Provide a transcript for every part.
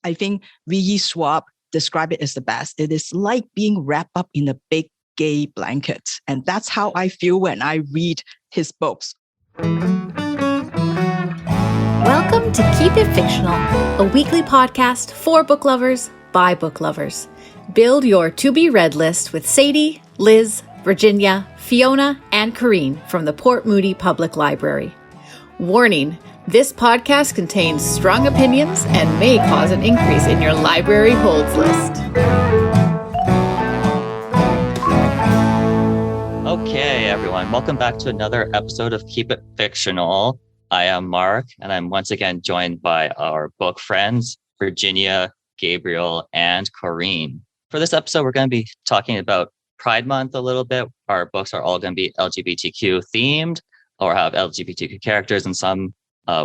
I think V.E. Schwab described it as the best. It is like being wrapped up in a big gay blanket. And that's how I feel when I read his books. Welcome to Keep It Fictional, a weekly podcast for book lovers by book lovers. Build your to-be-read list with Sadie, Liz, Virginia, Fiona, and Corrine from the Port Moody Public Library. Warning, this podcast contains strong opinions and may cause an increase in your library holds list. Okay, everyone. Welcome back to another episode of Keep It Fictional. I am Mark, and I'm once again joined by our book friends, Virginia, Gabriel, and Corrine. For this episode, we're going to be talking about Pride Month a little bit. Our books are all going to be LGBTQ themed or have LGBTQ characters in some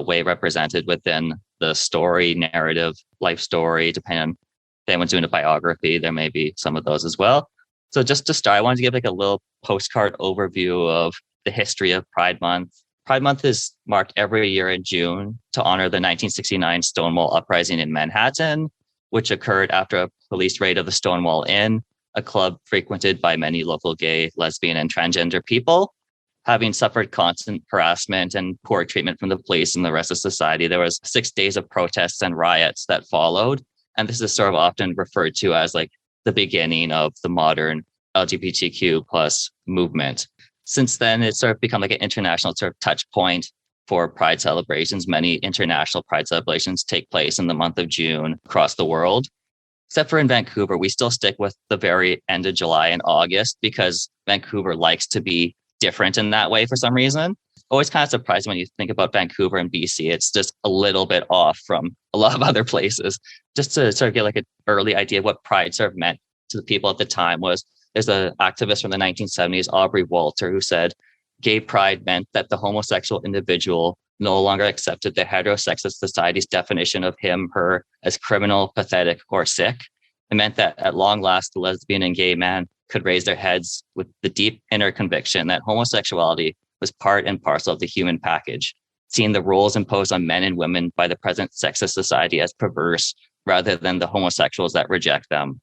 way represented within the story, narrative, life story, depending on if anyone's doing a biography, there may be some of those as well. So just to start, I wanted to give like a little postcard overview of the history of Pride Month. Pride Month is marked every year in June to honor the 1969 Stonewall Uprising in Manhattan, which occurred after a police raid of the Stonewall Inn, a club frequented by many local gay, lesbian, and transgender people. Having suffered constant harassment and poor treatment from the police and the rest of society, there was 6 days of protests and riots that followed. And this is sort of often referred to as like the beginning of the modern LGBTQ plus movement. Since then, it's sort of become like an international sort of touch point for Pride celebrations. Many international Pride celebrations take place in the month of June across the world. Except for in Vancouver, we still stick with the very end of July and August because Vancouver likes to be different in that way for some reason. Always kind of surprising when you think about Vancouver and BC. It's just a little bit off from a lot of other places. Just to sort of get like an early idea of what Pride sort of meant to the people at the time was there's an activist from the 1970s, Aubrey Walter, who said gay pride meant that the homosexual individual no longer accepted the heterosexist society's definition of him, her as criminal, pathetic, or sick. It meant that at long last, the lesbian and gay man could raise their heads with the deep inner conviction that homosexuality was part and parcel of the human package, seeing the roles imposed on men and women by the present sexist society as perverse rather than the homosexuals that reject them.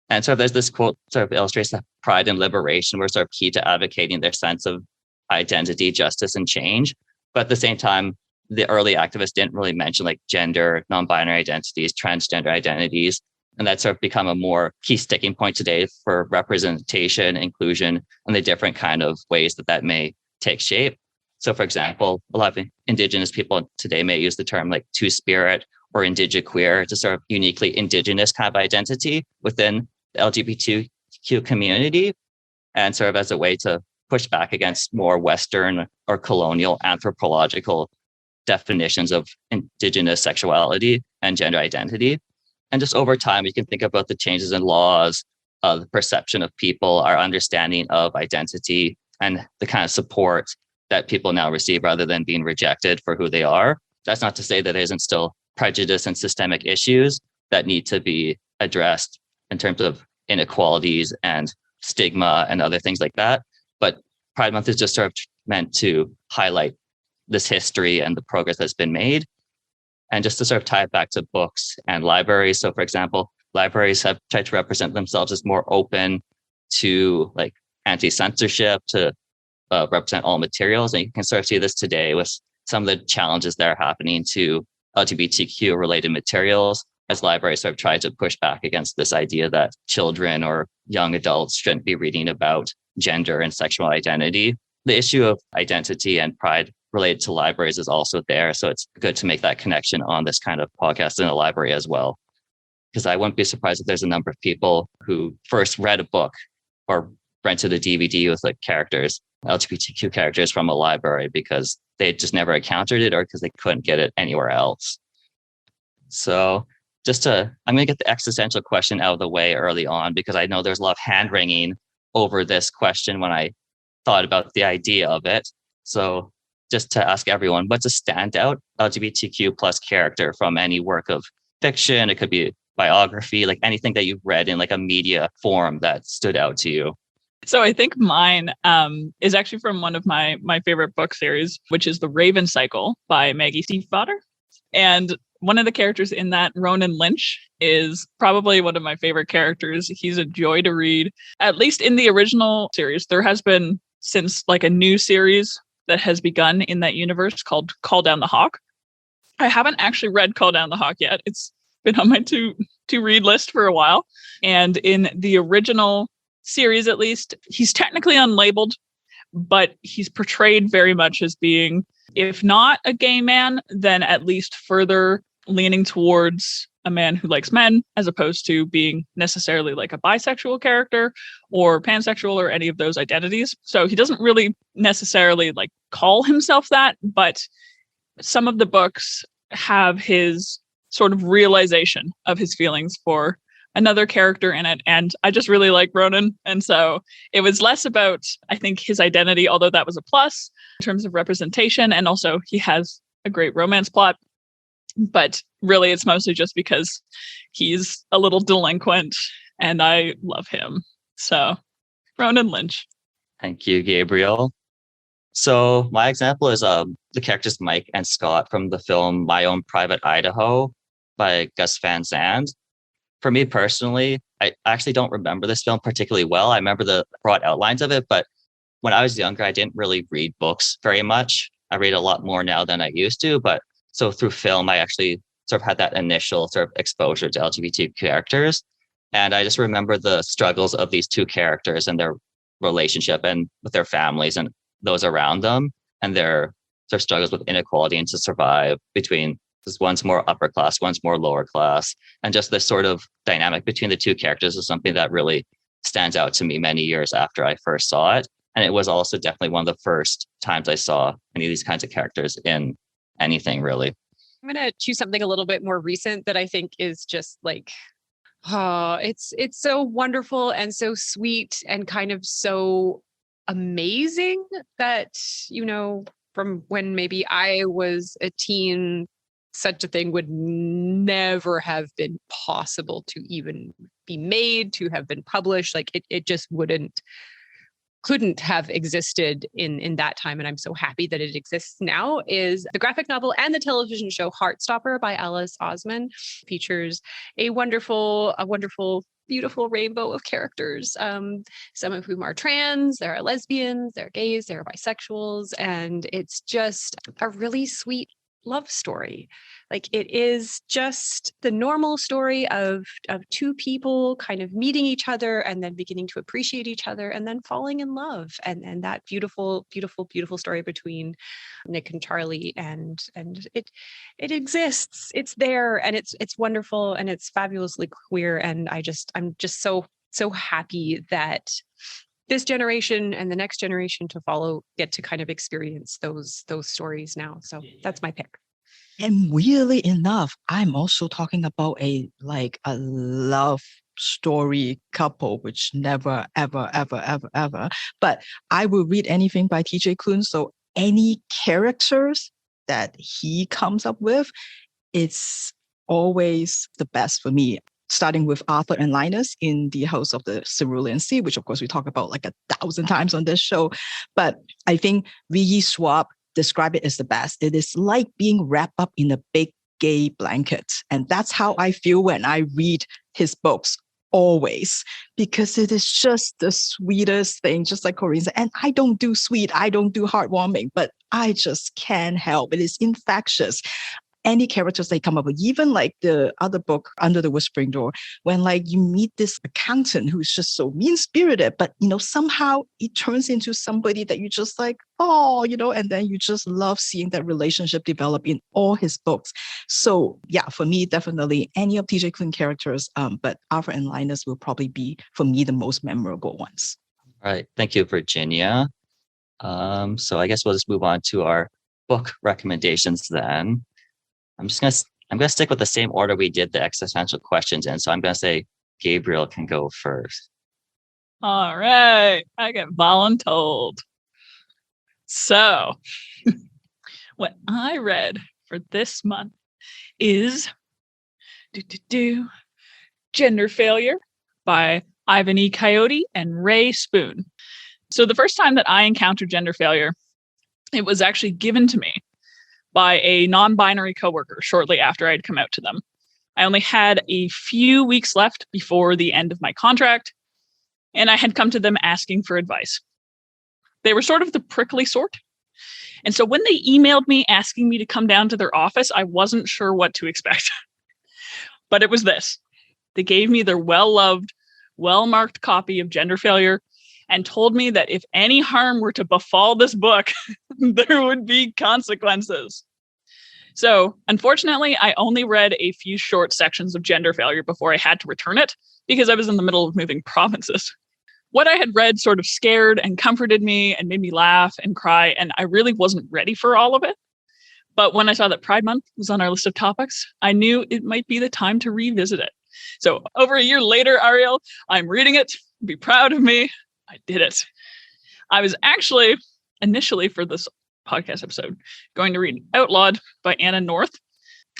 And so there's this quote sort of illustrates that pride and liberation were sort of key to advocating their sense of identity, justice, and change. But at the same time, the early activists didn't really mention like gender, non-binary identities, transgender identities. And that's sort of become a more key sticking point today for representation, inclusion, and the different kind of ways that that may take shape. So for example, a lot of Indigenous people today may use the term like two-spirit or indigiqueer to sort of uniquely Indigenous kind of identity within the LGBTQ community and sort of as a way to push back against more Western or colonial anthropological definitions of Indigenous sexuality and gender identity. And just over time, we can think about the changes in laws, the perception of people, our understanding of identity, and the kind of support that people now receive rather than being rejected for who they are. That's not to say that there isn't still prejudice and systemic issues that need to be addressed in terms of inequalities and stigma and other things like that. But Pride Month is just sort of meant to highlight this history and the progress that's been made. And just to sort of tie it back to books and libraries. So for example, libraries have tried to represent themselves as more open to like anti-censorship, to represent all materials. And you can sort of see this today with some of the challenges that are happening to LGBTQ related materials as libraries sort of try to push back against this idea that children or young adults shouldn't be reading about gender and sexual identity. The issue of identity and pride related to libraries is also there. So it's good to make that connection on this kind of podcast in a library as well. Because I wouldn't be surprised if there's a number of people who first read a book or rented a DVD with like characters, LGBTQ characters from a library because they just never encountered it or because they couldn't get it anywhere else. So I'm going to get the existential question out of the way early on because I know there's a lot of hand wringing over this question when I thought about the idea of it. So just to ask everyone, what's a standout LGBTQ plus character from any work of fiction? It could be biography, like anything that you've read in like a media form that stood out to you. So I think mine is actually from one of my favorite book series, which is The Raven Cycle by Maggie Stiefvater. And One of the characters in that, Ronan Lynch, is probably one of my favorite characters. He's a joy to read. At least in the original series, there has been since like a new series that has begun in that universe called Call Down the Hawk. I haven't actually read Call Down the Hawk yet. It's been on my to read list for a while. And in the original series, at least, he's technically unlabeled, but he's portrayed very much as being, if not a gay man, then at least further leaning towards a man who likes men, as opposed to being necessarily like a bisexual character or pansexual or any of those identities. So he doesn't really necessarily like call himself that, but some of the books have his sort of realization of his feelings for another character in it. And I just really like Ronan. And so it was less about, I think, his identity, although that was a plus in terms of representation. And also he has a great romance plot. But really, it's mostly just because he's a little delinquent and I love him. So, Ronan Lynch. Thank you, Gabriel. So my example is the characters Mike and Scott from the film My Own Private Idaho by Gus Van Sant. For me personally, I actually don't remember this film particularly well. I remember the broad outlines of it, but when I was younger, I didn't really read books very much. I read a lot more now than I used to, but so through film, I actually sort of had that initial sort of exposure to LGBT characters. And I just remember the struggles of these two characters and their relationship and with their families and those around them, and their sort of struggles with inequality and to survive between, because one's more upper class, one's more lower class. And just this sort of dynamic between the two characters is something that really stands out to me many years after I first saw it. And it was also definitely one of the first times I saw any of these kinds of characters in anything, really. I'm going to choose something a little bit more recent that I think is just like, oh, it's so wonderful and so sweet and kind of so amazing that, you know, from when maybe I was a teen, such a thing would never have been possible to even be made, to have been published. Like it just couldn't have existed in that time. And I'm so happy that it exists now, is the graphic novel and the television show Heartstopper by Alice Osman. Features a wonderful, beautiful rainbow of characters, some of whom are trans, there are lesbians, there are gays, there are bisexuals, and it's just a really sweet love story. Like it is just the normal story of two people kind of meeting each other and then beginning to appreciate each other and then falling in love, and that beautiful story between Nick and Charlie, and it exists, it's there, and it's wonderful, and it's fabulously queer, and I'm just so happy that this generation and the next generation to follow get to kind of experience those stories now. So that's my pick. And weirdly enough, I'm also talking about a love story couple, which never, ever. But I will read anything by TJ Klune. So any characters that he comes up with, it's always the best for me. Starting with Arthur and Linus in The House of the Cerulean Sea, which of course we talk about like 1,000 times on this show. But I think Nghi Swap describe it as the best. It is like being wrapped up in a big gay blanket. And that's how I feel when I read his books, always, because it is just the sweetest thing, just like Corinne said. And I don't do sweet, I don't do heartwarming, but I just can't help. It is infectious. Any characters they come up with, even like the other book, Under the Whispering Door, when like you meet this accountant who's just so mean-spirited, but somehow it turns into somebody that you just like, oh, and then you just love seeing that relationship develop in all his books. So yeah, for me, definitely any of TJ Klune characters, but Arthur and Linus will probably be, for me, the most memorable ones. All right. Thank you, Virginia. So I guess we'll just move on to our book recommendations then. I'm gonna stick with the same order we did the existential questions in. So I'm gonna say Gabriel can go first. All right, I get voluntold. So what I read for this month is Gender Failure by Ivan E. Coyote and Ray Spoon. So the first time that I encountered gender failure, it was actually given to me by a non-binary coworker shortly after I'd come out to them. I only had a few weeks left before the end of my contract, and I had come to them asking for advice. They were sort of the prickly sort. And so when they emailed me asking me to come down to their office, I wasn't sure what to expect. But it was this. They gave me their well-loved, well-marked copy of Gender Failure and told me that if any harm were to befall this book, there would be consequences. So, unfortunately, I only read a few short sections of Gender Failure before I had to return it because I was in the middle of moving provinces. What I had read sort of scared and comforted me and made me laugh and cry, and I really wasn't ready for all of it. But when I saw that Pride Month was on our list of topics, I knew it might be the time to revisit it. So over a year later, Ariel, I'm reading it. Be proud of me. I did it. I was actually, initially for this podcast episode, going to read Outlawed by Anna North.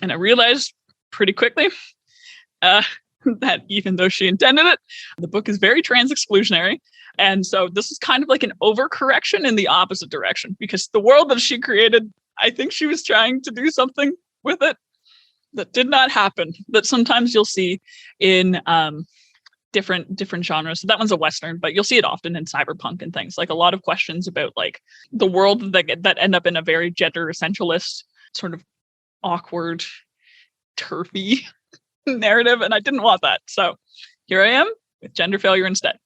And I realized pretty quickly that even though she intended it, the book is very trans exclusionary. And so this is kind of like an overcorrection in the opposite direction, because the world that she created, I think she was trying to do something with it that did not happen, that sometimes you'll see in different genres. So that one's a Western, but you'll see it often in cyberpunk and things, like a lot of questions about like the world that end up in a very gender essentialist, sort of awkward, turfy narrative. And I didn't want that. So here I am with Gender Failure instead.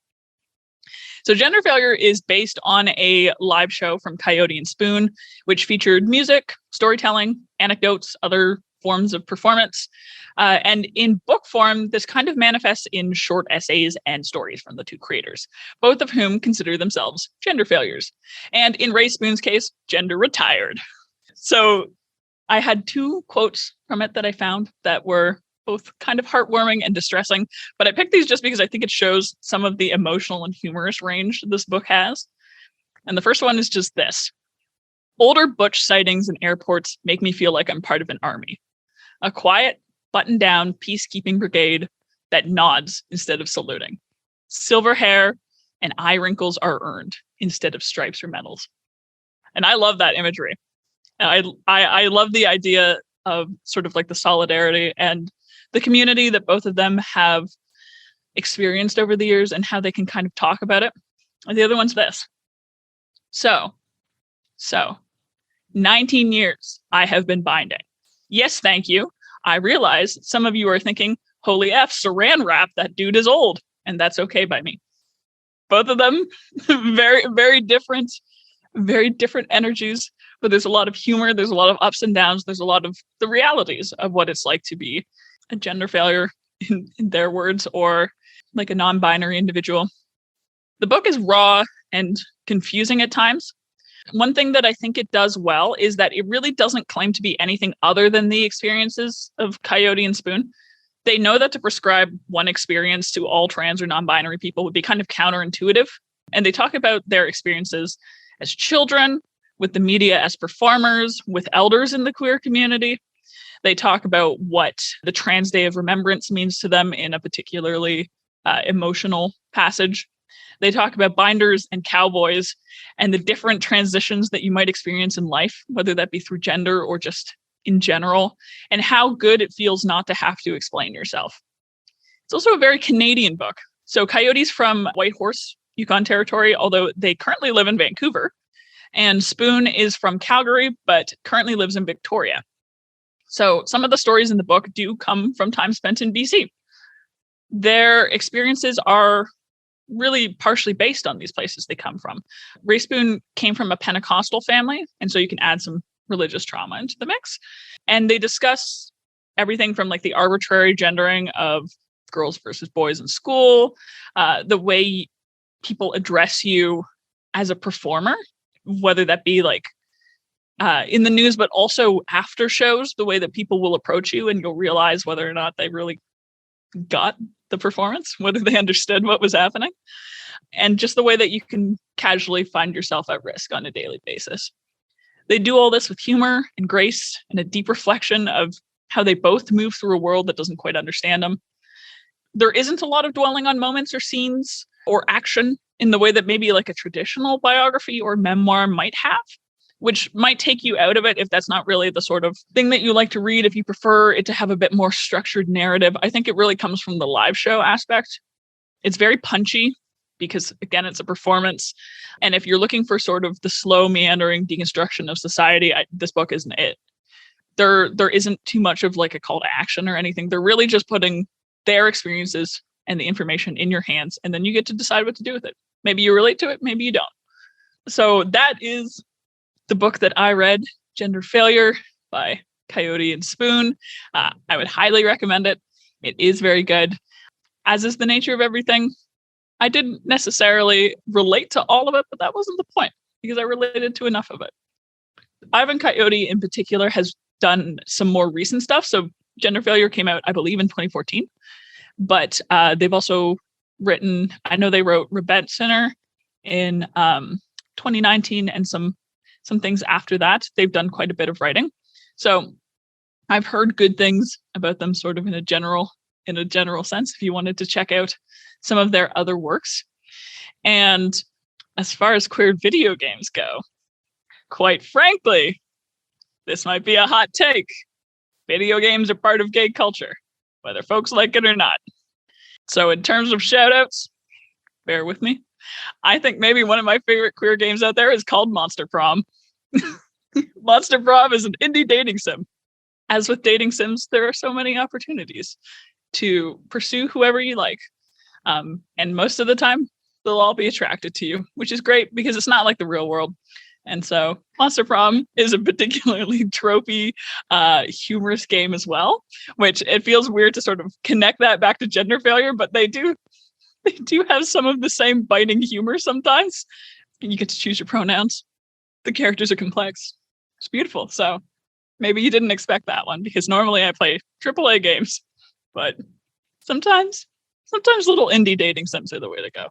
So Gender Failure is based on a live show from Coyote and Spoon, which featured music, storytelling, anecdotes, other forms of performance. And in book form, this kind of manifests in short essays and stories from the two creators, both of whom consider themselves gender failures. And in Ray Spoon's case, gender retired. So I had two quotes from it that I found that were both kind of heartwarming and distressing, but I picked these just because I think it shows some of the emotional and humorous range this book has. And the first one is just this. Older butch sightings in airports make me feel like I'm part of an army. A quiet, buttoned-down peacekeeping brigade that nods instead of saluting. Silver hair and eye wrinkles are earned instead of stripes or medals. And I love that imagery. I love the idea of sort of like the solidarity and the community that both of them have experienced over the years and how they can kind of talk about it. And the other one's this. So 19 years I have been binding. Yes, thank you. I realize some of you are thinking, holy F, saran wrap, that dude is old. And that's okay by me. Both of them, very, very different energies. But there's a lot of humor. There's a lot of ups and downs. There's a lot of the realities of what it's like to be a gender failure, in their words, or like a non-binary individual. The book is raw and confusing at times. One thing that I think it does well is that it really doesn't claim to be anything other than the experiences of Coyote and Spoon. They know that to prescribe one experience to all trans or non-binary people would be kind of counterintuitive. And they talk about their experiences as children, with the media as performers, with elders in the queer community. They talk about what the Trans Day of Remembrance means to them in a particularly emotional passage. They talk about binders and cowboys and the different transitions that you might experience in life, whether that be through gender or just in general, and how good it feels not to have to explain yourself. It's also a very Canadian book. So Coyote's from Whitehorse, Yukon Territory, although they currently live in Vancouver. And Spoon is from Calgary, but currently lives in Victoria. So some of the stories in the book do come from time spent in BC. Their experiences are really partially based on these places they come from. Ray Spoon came from a Pentecostal family, and so you can add some religious trauma into the mix. And they discuss everything from like the arbitrary gendering of girls versus boys in school, the way people address you as a performer, whether that be like in the news, but also after shows, the way that people will approach you and you'll realize whether or not they really got the performance, whether they understood what was happening, and just the way that you can casually find yourself at risk on a daily basis. They do all this with humor and grace and a deep reflection of how they both move through a world that doesn't quite understand them. There isn't a lot of dwelling on moments or scenes or action in the way that maybe like a traditional biography or memoir might have, which might take you out of it if that's not really the sort of thing that you like to read. If you prefer it to have a bit more structured narrative, I think it really comes from the live show aspect. It's very punchy because, again, it's a performance. And if you're looking for sort of the slow, meandering deconstruction of society, this book isn't it. There isn't too much of like a call to action or anything. They're really just putting their experiences and the information in your hands, and then you get to decide what to do with it. Maybe you relate to it, maybe you don't. So that is the book that I read, Gender Failure by Coyote and Spoon. I would highly recommend it. It is very good. As is the nature of everything, I didn't necessarily relate to all of it, but that wasn't the point because I related to enough of it. Ivan Coyote in particular has done some more recent stuff. So Gender Failure came out, I believe, in 2014. But they've also written, I know they wrote Rebent Center in 2019 and some things after that. They've done quite a bit of writing. So I've heard good things about them sort of in a general sense, if you wanted to check out some of their other works. And as far as queer video games go, quite frankly, this might be a hot take. Video games are part of gay culture, whether folks like it or not. So in terms of shout-outs, bear with me. I think maybe one of my favorite queer games out there is called Monster Prom. Monster Prom is an indie dating sim. As with dating sims, there are so many opportunities to pursue whoever you like. And most of the time, they'll all be attracted to you, which is great because it's not like the real world. And so Monster Prom is a particularly tropey, humorous game as well, which it feels weird to sort of connect that back to Gender Failure, but they do have some of the same biting humor sometimes. And you get to choose your pronouns. The characters are complex. It's beautiful. So maybe you didn't expect that one because normally I play AAA games, but sometimes little indie dating sims are the way to go.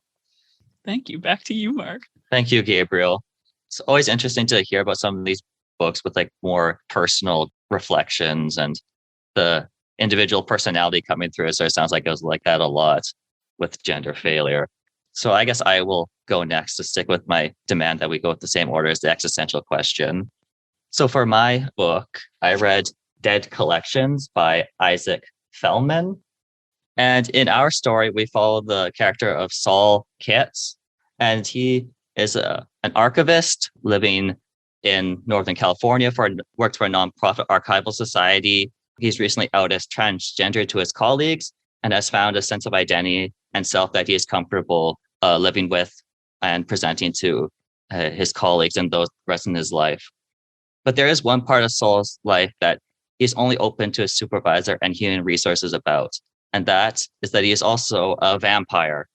Thank you. Back to you, Mark. Thank you, Gabriel. It's always interesting to hear about some of these books with like more personal reflections and the individual personality coming through. So it sounds like it was like that a lot with Gender Failure. So I guess I will go next to stick with my demand that we go with the same order as the existential question. So for my book, I read Dead Collections by Isaac Fellman. And in our story, we follow the character of Saul Kitts, and he is an archivist living in Northern California, works for a nonprofit archival society. He's recently out as transgender to his colleagues and has found a sense of identity and self that he is comfortable living with and presenting to his colleagues and those rest in his life. But there is one part of Saul's life that he's only open to his supervisor and human resources about, and that is that he is also a vampire.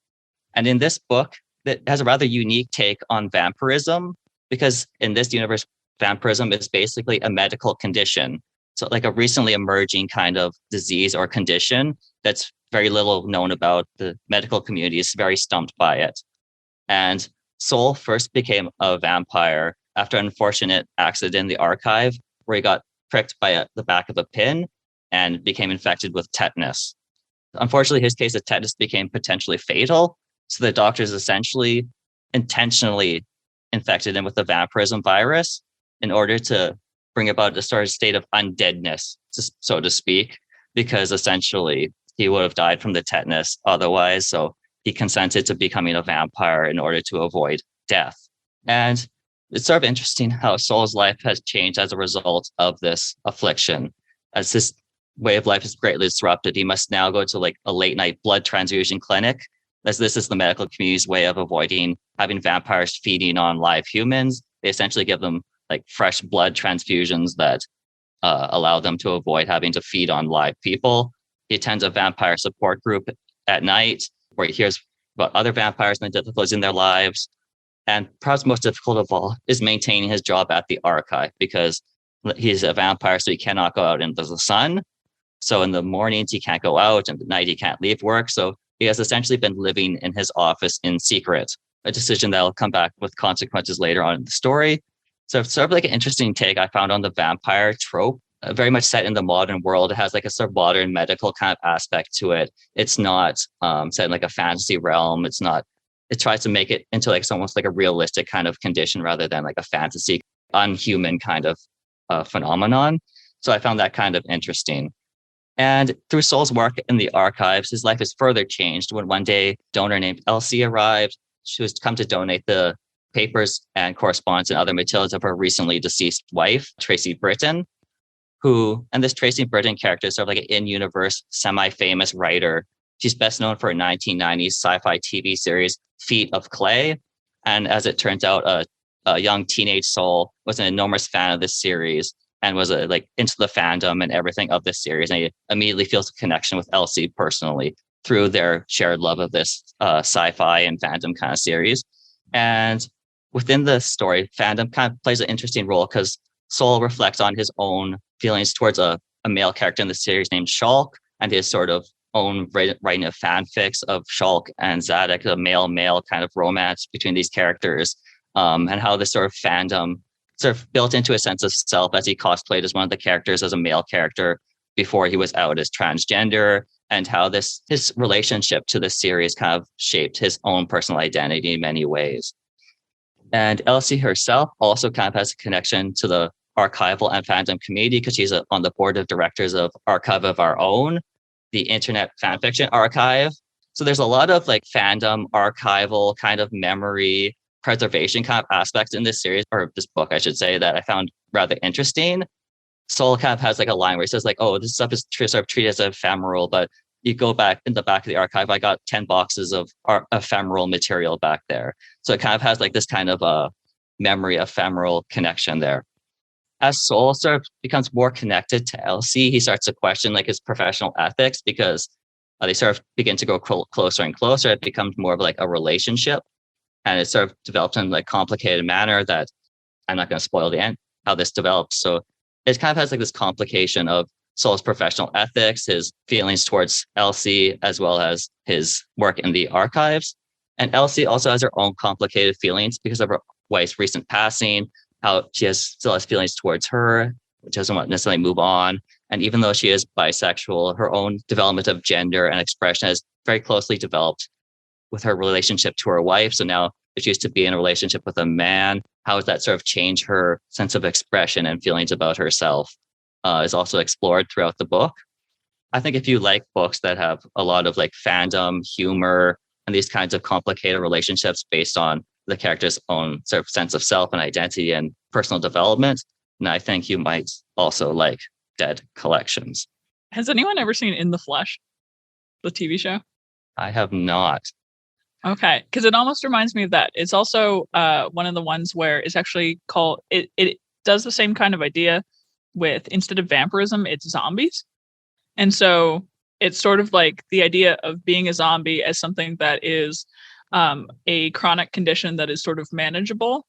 And in this book, that has a rather unique take on vampirism, because in this universe, vampirism is basically a medical condition. So like a recently emerging kind of disease or condition that's very little known about. The medical community is very stumped by it. And Soul first became a vampire after an unfortunate accident in the archive where he got pricked by the back of a pin and became infected with tetanus. Unfortunately, his case of tetanus became potentially fatal. So the doctors essentially intentionally infected him with the vampirism virus in order to bring about a sort of state of undeadness, so to speak, because essentially he would have died from the tetanus otherwise. So he consented to becoming a vampire in order to avoid death. And it's sort of interesting how Saul's life has changed as a result of this affliction. As his way of life is greatly disrupted, he must now go to like a late night blood transfusion clinic, as this is the medical community's way of avoiding having vampires feeding on live humans. They essentially give them like fresh blood transfusions that allow them to avoid having to feed on live people. He attends a vampire support group at night where he hears about other vampires and the difficulties in their lives. And perhaps most difficult of all is maintaining his job at the archive, because he's a vampire, so he cannot go out into the sun. So in the mornings, he can't go out, and at night, he can't leave work. So he has essentially been living in his office in secret, a decision that will come back with consequences later on in the story. So it's sort of like an interesting take I found on the vampire trope, very much set in the modern world. It has like a sort of modern medical kind of aspect to it. It's not set in like a fantasy realm. It tries to make it into like almost like a realistic kind of condition rather than like a fantasy. unhuman kind of phenomenon. So I found that kind of interesting. And through Soul's work in the archives, his life is further changed when one day a donor named Elsie arrived. She was come to donate the papers and correspondence and other materials of her recently deceased wife, Tracy Britton, and this Tracy Britton character is sort of like an in-universe, semi-famous writer. She's best known for a 1990s sci-fi TV series, Feet of Clay. And as it turns out, a young teenage Soul was an enormous fan of this series and was into the fandom and everything of this series. And he immediately feels a connection with Elsie personally through their shared love of this sci-fi and fandom kind of series. And within the story, fandom kind of plays an interesting role because Soul reflects on his own feelings towards a male character in the series named Shulk and his sort of own writing of fanfics of Shulk and Zadok, a male-male kind of romance between these characters, and how this sort of fandom sort of built into a sense of self as he cosplayed as one of the characters as a male character before he was out as transgender, and how his relationship to the series kind of shaped his own personal identity in many ways. And Elsie herself also kind of has a connection to the archival and fandom community because she's on the board of directors of Archive of Our Own, the internet fanfiction archive. So there's a lot of fandom, archival kind of memory preservation kind of aspects in this series, or this book, I should say, that I found rather interesting. Soul kind of has a line where he says oh, this stuff is sort of treated as ephemeral, but you go back in the back of the archive, I got 10 boxes of ephemeral material back there. So it kind of has this kind of a memory ephemeral connection there. As Soul sort of becomes more connected to Elsie, he starts to question his professional ethics because they sort of begin to go closer and closer. It becomes more of a relationship, and it sort of develops in a complicated manner that I'm not going to spoil the end, how this develops. So it kind of has this complication of Soul's professional ethics, his feelings towards Elsie, as well as his work in the archives. And Elsie also has her own complicated feelings because of her wife's recent passing, how she still has feelings towards her, which doesn't want to necessarily move on. And even though she is bisexual, her own development of gender and expression has very closely developed with her relationship to her wife. So now if she used to be in a relationship with a man, how does that sort of change her sense of expression and feelings about herself is also explored throughout the book. I think if you like books that have a lot of fandom, humor, and these kinds of complicated relationships based on the character's own sort of sense of self and identity and personal development, and I think you might also like Dead Collections. Has anyone ever seen In the Flesh, the TV show? I have not. Okay, because it almost reminds me of that. It's also one of the ones where it's actually called, it does the same kind of idea with, instead of vampirism, it's zombies. And so it's sort of like the idea of being a zombie as something that is a chronic condition that is sort of manageable.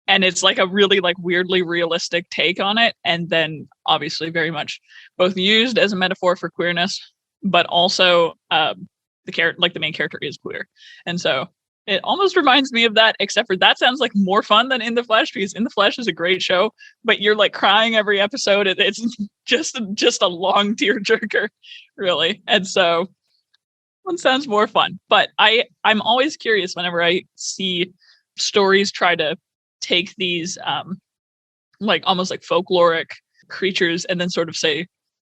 And it's a really weirdly realistic take on it. And then obviously very much both used as a metaphor for queerness, but also the main character is queer. And so it almost reminds me of that, except for that sounds like more fun than In the Flesh, because In the Flesh is a great show, but you're crying every episode. It's just a long tearjerker, really. And so one sounds more fun. But I'm always curious whenever I see stories try to take these almost folkloric creatures and then sort of say,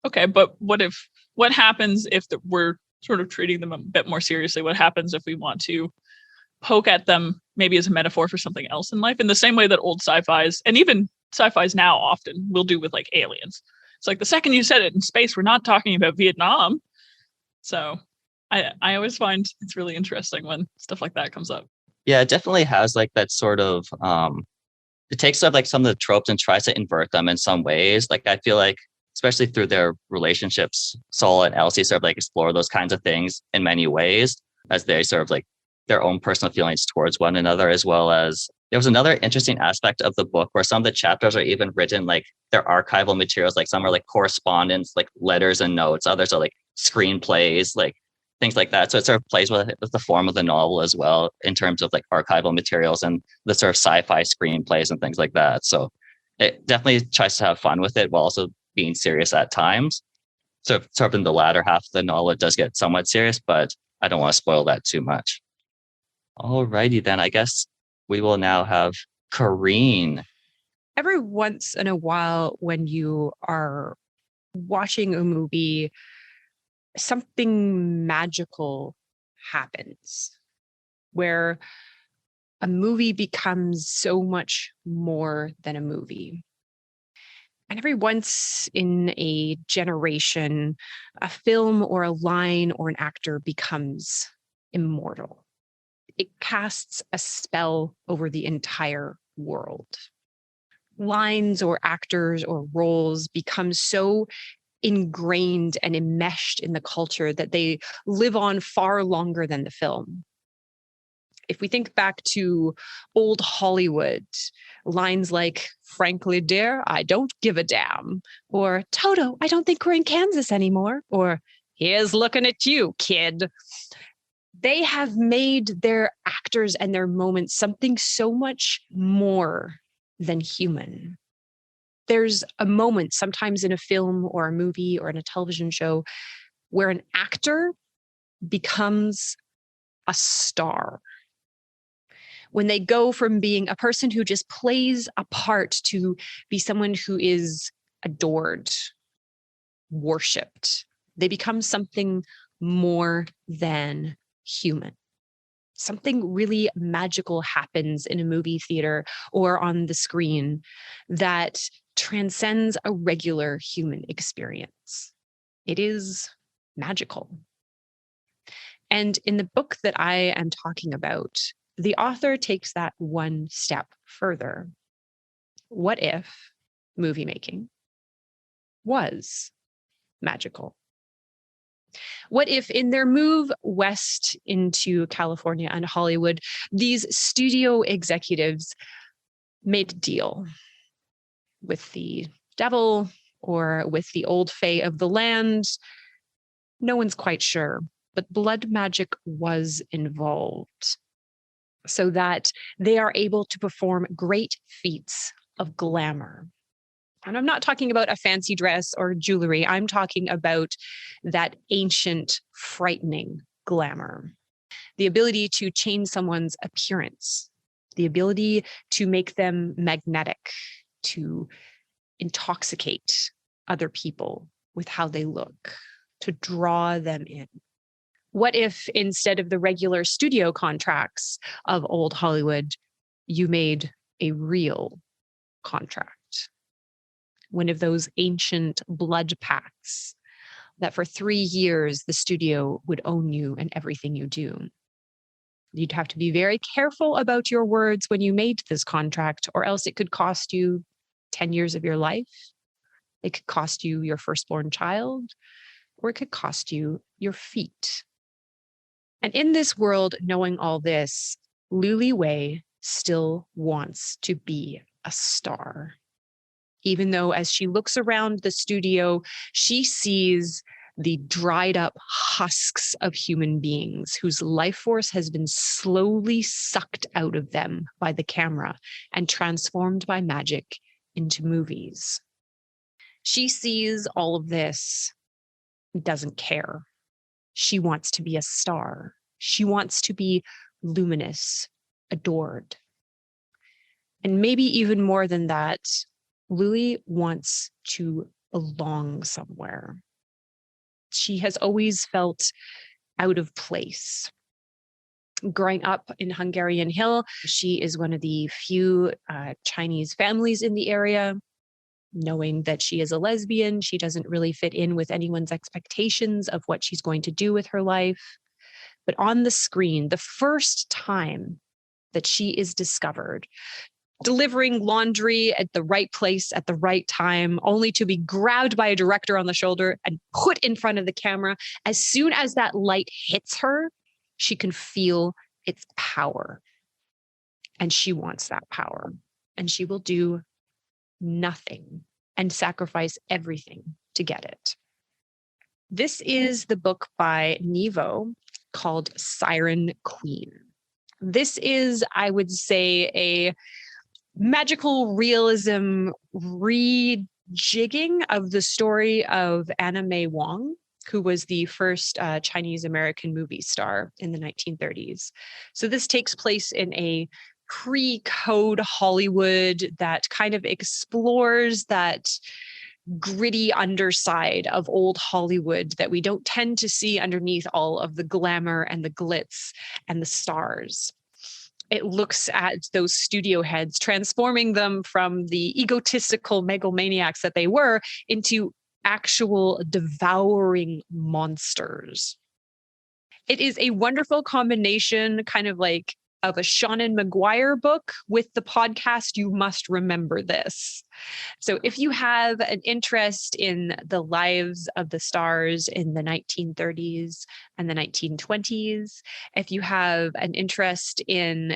okay, but what happens if we're sort of treating them a bit more seriously? What happens if we want to poke at them maybe as a metaphor for something else in life, in the same way that old sci-fis and even sci-fis now often will do with aliens? It's the second you said it in space, we're not talking about Vietnam. So I always find it's really interesting when stuff like that comes up. Yeah, it definitely has that sort of it takes some of the tropes and tries to invert them in some ways. I feel especially through their relationships, Saul and Elsie sort of explore those kinds of things in many ways as they sort of their own personal feelings towards one another, as well as there was another interesting aspect of the book where some of the chapters are even written they're archival materials. Some are correspondence, letters and notes. Others are screenplays, things like that. So it sort of plays with the form of the novel as well in terms of archival materials and the sort of sci-fi screenplays and things like that. So it definitely tries to have fun with it while also being serious at times. So sort of in the latter half of the novel, it does get somewhat serious, but I don't want to spoil that too much. Alrighty then, I guess we will now have Corrine every once in a while when you are watching a movie, something magical happens where a movie becomes so much more than a movie. And every once in a generation, a film or a line or an actor becomes immortal. It casts a spell over the entire world. Lines or actors or roles become so ingrained and enmeshed in the culture that they live on far longer than the film. If we think back to old Hollywood, lines like, frankly, dear, I don't give a damn, or Toto, I don't think we're in Kansas anymore, or here's looking at you, kid. They have made their actors and their moments something so much more than human. There's a moment sometimes in a film or a movie or in a television show where an actor becomes a star. When they go from being a person who just plays a part to be someone who is adored, worshipped, they become something more than human. Something really magical happens in a movie theater or on the screen that transcends a regular human experience. It is magical. And in the book that I am talking about, the author takes that one step further. What if movie making was magical? What if in their move west into California and Hollywood, these studio executives made a deal with the devil or with the old fae of the land? No one's quite sure, but blood magic was involved so that they are able to perform great feats of glamour. And I'm not talking about a fancy dress or jewelry. I'm talking about that ancient, frightening glamour. The ability to change someone's appearance, the ability to make them magnetic, to intoxicate other people with how they look, to draw them in. What if instead of the regular studio contracts of old Hollywood, you made a real contract? One of those ancient blood pacts that for 3 years the studio would own you and everything you do. You'd have to be very careful about your words when you made this contract, or else it could cost you 10 years of your life. It could cost you your firstborn child, or it could cost you your feet. And in this world, knowing all this, Luli Wei still wants to be a star. Even though as she looks around the studio, she sees the dried up husks of human beings whose life force has been slowly sucked out of them by the camera and transformed by magic into movies. She sees all of this, doesn't care. She wants to be a star. She wants to be luminous, adored. And maybe even more than that, Luli wants to belong somewhere. She has always felt out of place. Growing up in Hungarian Hill, she is one of the few Chinese families in the area. Knowing that she is a lesbian, she doesn't really fit in with anyone's expectations of what she's going to do with her life. But on the screen, the first time that she is discovered, delivering laundry at the right place at the right time, only to be grabbed by a director on the shoulder and put in front of the camera. As soon as that light hits her, she can feel its power. And she wants that power. And she will do nothing and sacrifice everything to get it. This is the book by Nghi called Siren Queen. This is, I would say, a magical realism rejigging of the story of Anna May Wong, who was the first Chinese American movie star in the 1930s. So this takes place in a pre-code Hollywood that kind of explores that gritty underside of old Hollywood that we don't tend to see underneath all of the glamour and the glitz and the stars. It looks at those studio heads, transforming them from the egotistical megalomaniacs that they were into actual devouring monsters. It is a wonderful combination, kind of like of a Seanan McGuire book with the podcast You Must Remember This. So if you have an interest in the lives of the stars in the 1930s and the 1920s, if you have an interest in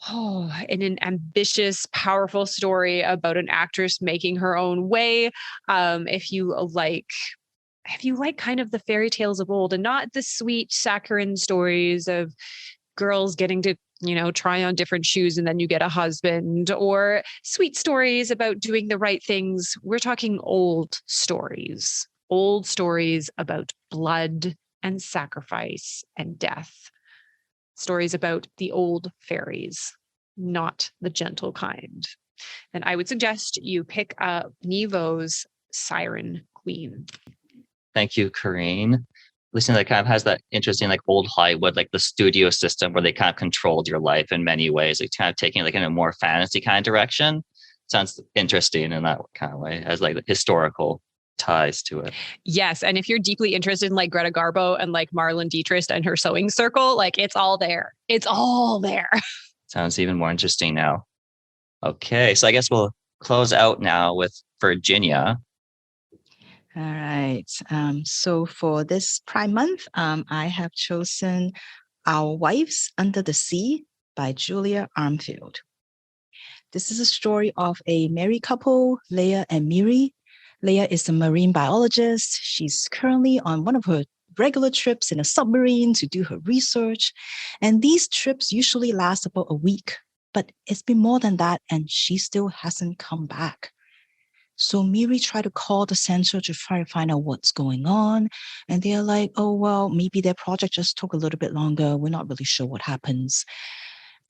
an ambitious, powerful story about an actress making her own way, if you like kind of the fairy tales of old and not the sweet saccharine stories of girls getting to, try on different shoes and then you get a husband, or sweet stories about doing the right things. We're talking old stories about blood and sacrifice and death. Stories about the old fairies, not the gentle kind. And I would suggest you pick up Nevo's Siren Queen. Thank you, Corrine. Listening, that kind of has that interesting, like old Hollywood, like the studio system where they kind of controlled your life in many ways. It's kind of taking like in a more fantasy kind of direction. Sounds interesting in that kind of way, as like the historical ties to it. Yes. And if you're deeply interested in like Greta Garbo and like Marlene Dietrich and her sewing circle, like it's all there. It's all there. Sounds even more interesting now. Okay. So I guess we'll close out now with Virginia. All right. So for this Pride Month, I have chosen Our Wives Under the Sea by Julia Armfield. This is a story of a married couple, Leah and Miri. Leah is a marine biologist. She's currently on one of her regular trips in a submarine to do her research. And these trips usually last about a week, but it's been more than that, and she still hasn't come back. So Miri tried to call the center to try to find out what's going on. And they're like, oh, well, maybe their project just took a little bit longer. We're not really sure what happens.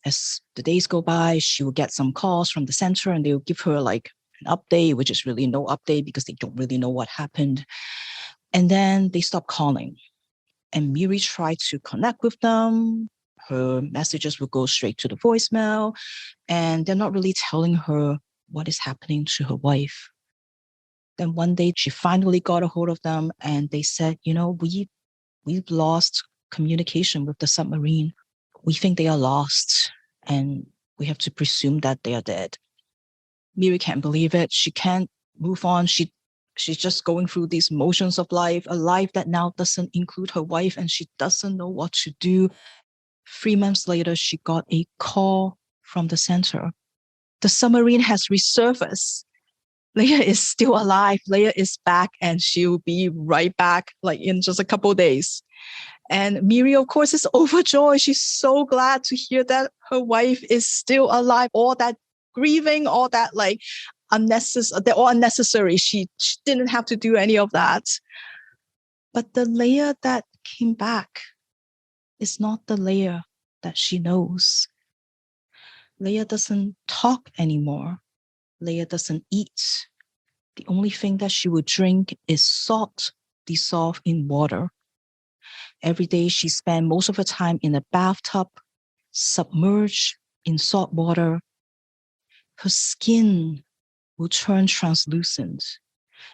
As the days go by, she will get some calls from the center and they'll give her like an update, which is really no update because they don't really know what happened. And then they stop calling. And Miri tried to connect with them. Her messages will go straight to the voicemail. And they're not really telling her what is happening to her wife. Then one day she finally got a hold of them and they said, we've lost communication with the submarine. We think they are lost and we have to presume that they are dead. Miri can't believe it. She can't move on. She's just going through these motions of life, a life that now doesn't include her wife, and she doesn't know what to do. 3 months later, she got a call from the center. The submarine has resurfaced. Leia is still alive. Leia is back and she'll be right back like in just a couple of days. And Miri, of course, is overjoyed. She's so glad to hear that her wife is still alive. All that grieving, all that like unnecessary, they're all unnecessary. She didn't have to do any of that. But the Leia that came back is not the Leia that she knows. Leia doesn't talk anymore. Leia doesn't eat. The only thing that she would drink is salt dissolved in water. Every day she spent most of her time in a bathtub, submerged in salt water. Her skin will turn translucent.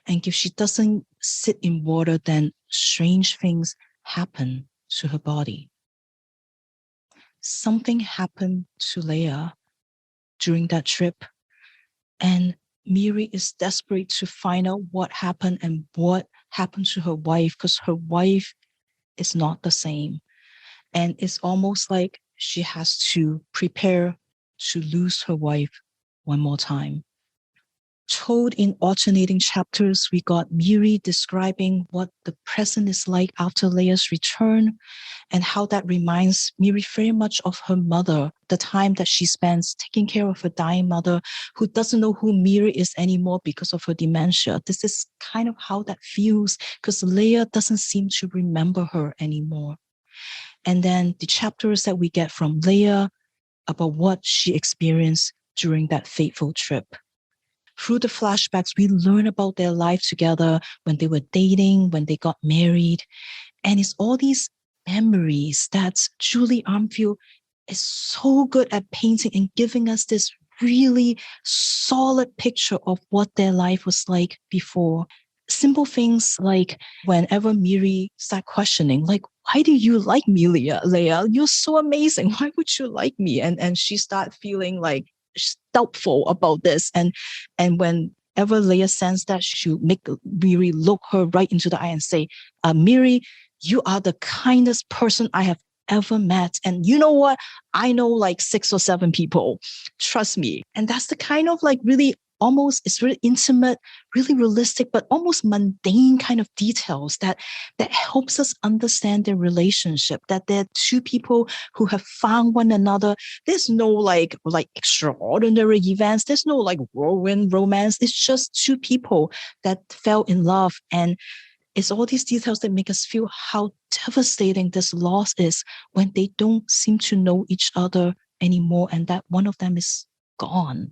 And if she doesn't sit in water, then strange things happen to her body. Something happened to Leia during that trip. And Miri is desperate to find out what happened and what happened to her wife, because her wife is not the same. And it's almost like she has to prepare to lose her wife one more time. Told in alternating chapters, we got Miri describing what the present is like after Leia's return and how that reminds Miri very much of her mother, the time that she spends taking care of her dying mother who doesn't know who Miri is anymore because of her dementia. This is kind of how that feels because Leia doesn't seem to remember her anymore. And then the chapters that we get from Leia about what she experienced during that fateful trip. Through the flashbacks, we learn about their life together when they were dating, when they got married. And it's all these memories that Julie Armfield is so good at painting and giving us this really solid picture of what their life was like before. Simple things like whenever Miri start questioning, like, why do you like me, Leia? You're so amazing. Why would you like me? And she start feeling like doubtful about this. And whenever Leia sensed that, she would make Miri look her right into the eye and say, Miri, you are the kindest person I have ever met. And you know what? I know like 6 or 7 people. Trust me. And that's the kind of like really almost, it's really intimate, really realistic, but almost mundane kind of details that helps us understand their relationship, that they're 2 people who have found one another. There's no like extraordinary events. There's no like whirlwind romance. It's just 2 people that fell in love. And it's all these details that make us feel how devastating this loss is when they don't seem to know each other anymore and that one of them is gone.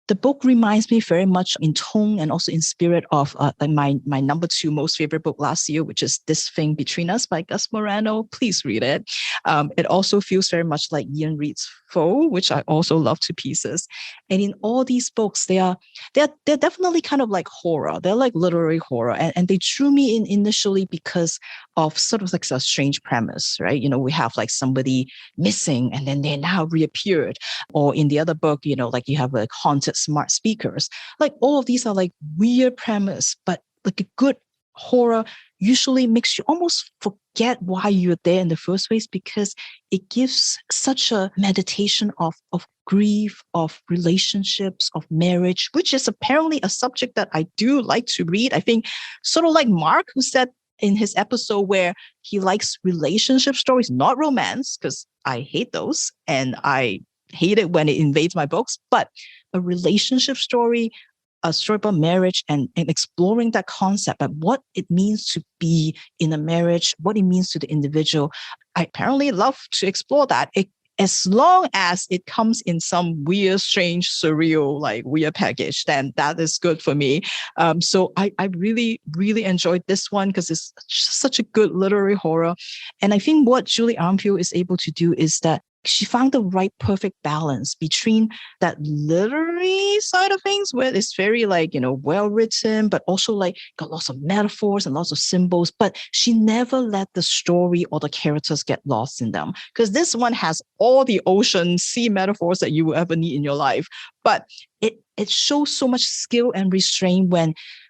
The book reminds me very much in tone and also in spirit of like my number 2 most favorite book last year, which is This Thing Between Us by Gus Morano. Please read it. It also feels very much like Ian Reid's Foe, which I also love to pieces. And in all these books, they're definitely kind of like horror. They're like literary horror. And they drew me in initially because of sort of like a strange premise, right? You know, we have like somebody missing and then they now reappeared. Or in the other book, you know, like you have like haunted smart speakers. Like all of these are like weird premise, but like a good horror usually makes you almost forget why you're there in the first place because it gives such a meditation of grief, of relationships, of marriage, which is apparently a subject that I do like to read. I think sort of like Mark, who said in his episode where he likes relationship stories, not romance, because I hate those and I hate it when it invades my books, but a relationship story, a story about marriage and exploring that concept and what it means to be in a marriage, what it means to the individual. I apparently love to explore that. As long as it comes in some weird, strange, surreal, like weird package, then that is good for me. So I really, really enjoyed this one because it's such a good literary horror. And I think what Julie Armfield is able to do is that she found the right perfect balance between that literary side of things where it's very like, you know, well written, but also like got lots of metaphors and lots of symbols, but she never let the story or the characters get lost in them. Because this one has all the ocean sea metaphors that you will ever need in your life. But it shows so much skill and restraint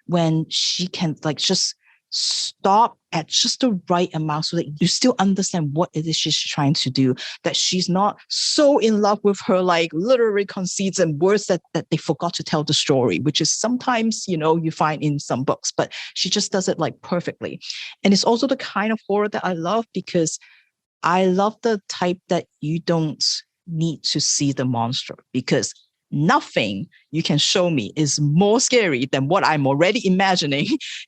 when she can like just stop at just the right amount so that you still understand what it is she's trying to do, that she's not so in love with her like literary conceits and words that they forgot to tell the story, which is sometimes, you know, you find in some books, but she just does it like perfectly. And it's also the kind of horror that I love because I love the type that you don't need to see the monster because nothing you can show me is more scary than what I'm already imagining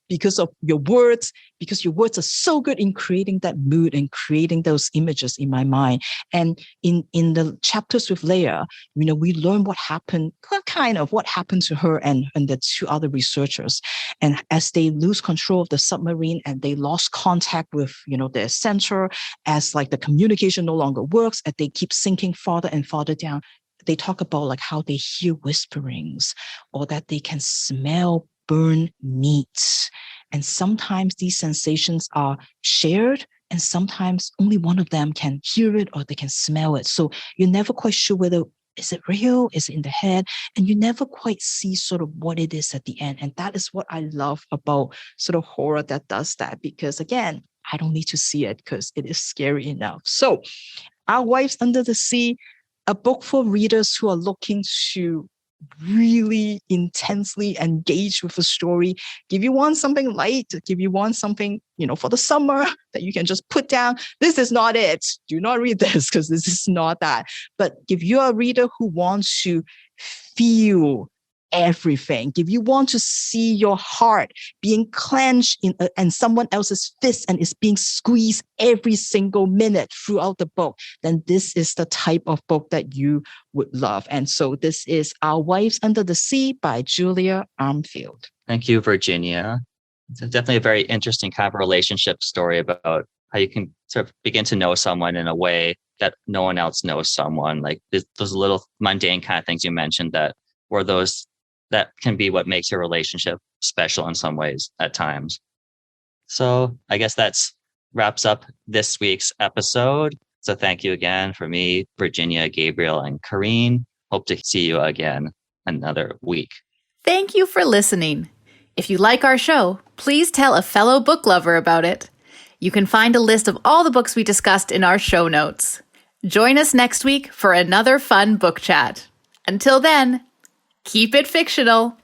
because of your words, because your words are so good in creating that mood and creating those images in my mind. And in the chapters with Leia, you know, we learn what happened, kind of what happened to her and the 2 other researchers. And as they lose control of the submarine and they lost contact with, you know, their center, as like the communication no longer works, and they keep sinking farther and farther down, they talk about like how they hear whisperings or that they can smell burned meat. And sometimes these sensations are shared and sometimes only one of them can hear it or they can smell it. So you're never quite sure whether is it real, is it in the head? And you never quite see sort of what it is at the end. And that is what I love about sort of horror that does that, because again, I don't need to see it because it is scary enough. So Our Wives Under the Sea, a book for readers who are looking to really intensely engage with a story. If you want something light, if you want something, you know, for the summer that you can just put down, this is not it. Do not read this because this is not that. But if you're a reader who wants to feel everything, if you want to see your heart being clenched in someone else's fist and is being squeezed every single minute throughout the book, then this is the type of book that you would love. And so this is Our Wives Under the Sea by Julia Armfield. Thank you, Virginia. It's definitely a very interesting kind of relationship story about how you can sort of begin to know someone in a way that no one else knows someone. Like those little mundane kind of things you mentioned that can be what makes your relationship special in some ways at times. So I guess that's wraps up this week's episode. So thank you again for me, Virginia, Gabriel, and Corrine. Hope to see you again another week. Thank you for listening. If you like our show, please tell a fellow book lover about it. You can find a list of all the books we discussed in our show notes. Join us next week for another fun book chat. Until then, keep it fictional.